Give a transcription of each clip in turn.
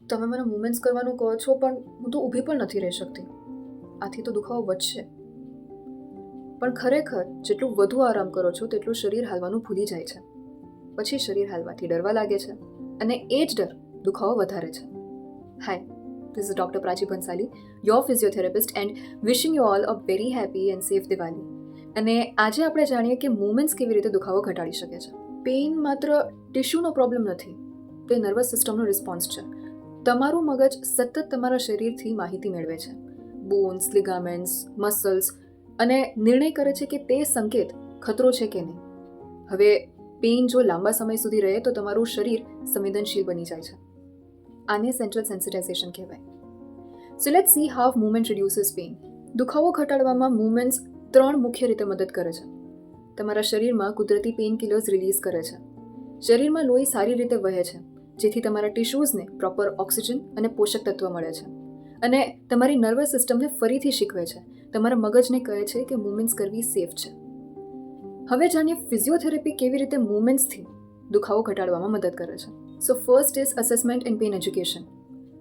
તમે મને મૂવમેન્ટ્સ કરવાનું કહો છો, પણ હું તો ઊભી પણ નથી રહી શકતી. આથી તો દુખાવો વધશે. પણ ખરેખર જેટલું વધુ આરામ કરો છો તેટલું શરીર હાલવાનું ભૂલી જાય છે. પછી શરીર હાલવાથી ડરવા લાગે છે અને એ જ ડર દુખાવો વધારે છે. હાય, this is Dr. Prachi Bhansali, your physiotherapist, and wishing you all a very happy and safe Diwali. અને આજે આપણે જાણીએ કે મૂવમેન્ટ્સ કેવી રીતે દુખાવો ઘટાડી શકે છે. પેઇન માત્ર ટિશ્યુનો પ્રોબ્લેમ નથી, તે નર્વસ સિસ્ટમનો રિસ્પોન્સ છે. તમારું મગજ સતત તમારા શરીરથી માહિતી મેળવે છે, બોન્સ, લિગામેન્ટ્સ, મસલ્સ, અને નિર્ણય કરે છે કે તે સંકેત ખતરો છે કે નહીં. હવે પેઇન જો લાંબા સમય સુધી રહે તો તમારું શરીર સંવેદનશીલ બની જાય છે. આને સેન્ટ્રલ સેન્સિટાઇઝેશન કહેવાય. So let's see how movement reduces pain. દુખાવો ઘટાડવામાં મૂવમેન્ટ્સ 3 મુખ્ય રીતે મદદ કરે છે. તમારા શરીરમાં કુદરતી પેઇન કિલર્સ રિલીઝ કરે છે. શરીરમાં લોહી સારી રીતે વહે છે, જેથી તમારા ટિશ્યુઝને પ્રોપર ઓક્સિજન અને પોષક તત્વ મળે છે. અને તમારી નર્વસ સિસ્ટમને ફરીથી શીખવે છે, તમારા મગજને કહે છે કે મૂવમેન્ટ્સ કરવી સેફ છે. હવે જાણીએ ફિઝિયોથેરાપી કેવી રીતે મૂવમેન્ટ્સથી દુખાવો ઘટાડવામાં મદદ કરે છે. So first is assessment and pain education.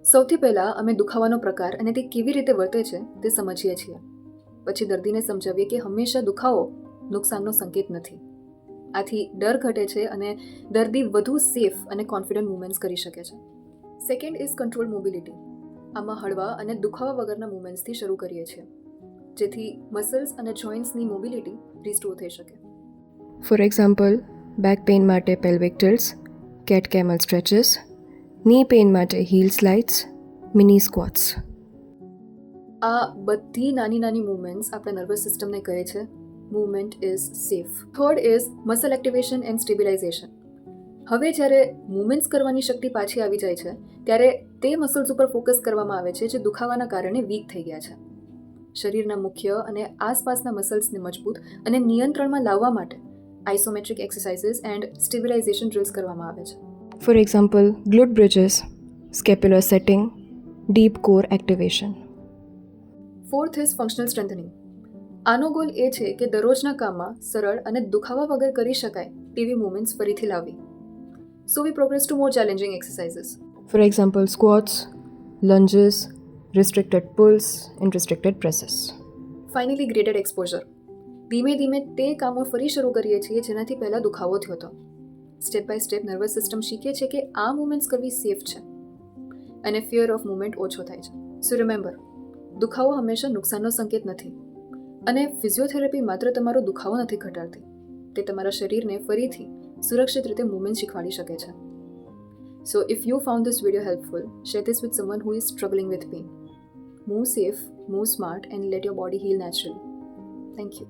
સૌથી પહેલાં અમે દુખાવાનો પ્રકાર અને તે કેવી રીતે વર્તે છે તે સમજીએ છીએ. પછી દર્દીને સમજાવીએ કે હંમેશા દુખાવો નુકસાનનો સંકેત નથી. આથી ડર ઘટે છે અને દર્દી વધુ સેફ અને કોન્ફિડન્ટ મૂવમેન્ટ્સ કરી શકે છે. Second is control mobility. આમાં હળવા અને દુખાવા વગરના મૂવમેન્ટ્સથી શરૂ કરીએ છીએ, જેથી મસલ્સ અને જોઇન્ટ્સની મોબિલિટી રિસ્ટોર થઈ શકે. ફોર એક્ઝામ્પલ, બેક પેઇન માટે પેલ્વિક ટિલ્ટ્સ, કેટ કેમલ સ્ટ્રેચીસ, ની પેઇન માટે હીલ સ્લાઇડ્સ, મિની સ્ક્વોટ્સ. આ બધી નાની નાની મૂવમેન્ટ્સ આપણા નર્વસ સિસ્ટમને કહે છે movement is safe. Third is muscle activation and stabilisation. હવે જ્યારે મૂવમેન્ટ્સ કરવાની શક્તિ પાછી આવી જાય છે ત્યારે તે મસલ્સ ઉપર ફોકસ કરવામાં આવે છે જે દુખાવાના કારણે વીક થઈ ગયા છે. શરીરના મુખ્ય અને આસપાસના મસલ્સને મજબૂત અને નિયંત્રણમાં લાવવા માટે isometric exercises and stabilisation drills કરવામાં આવે છે. For example, glute bridges, scapular setting, deep core activation. Fourth is functional strengthening. આનો ગોલ એ છે કે દરરોજના કામમાં સરળ અને દુખાવા વગર કરી શકાય તેવી મૂવમેન્ટ્સ ફરીથી લાવવી. So we progress to more challenging exercises. For example, squats, lunges, restricted pulls and restricted presses. Finally graded exposure. ધીમે ધીમે તે કામો ફરી શરૂ કરીએ છીએ જેનાથી પહેલાં દુખાવો થયો હતો. Step by step nervous system શીખે છે કે આ મૂવમેન્ટ્સ કરવી સેફ છે અને ફિયર ઓફ મૂવમેન્ટ ઓછો થાય છે. સો રિમેમ્બર, દુખાવો હંમેશા નુકસાનનો સંકેત નથી અને ફિઝિયોથેરાપી માત્ર તમારો દુખાવો નથી ઘટાડતી, તે તમારા શરીરને ફરીથી સુરક્ષિત રીતે મૂવમેન્ટ શીખવાડી શકે છે. So if you found this video helpful, share this with someone who is struggling with pain. Move safe, move smart, and let your body heal naturally. Thank you.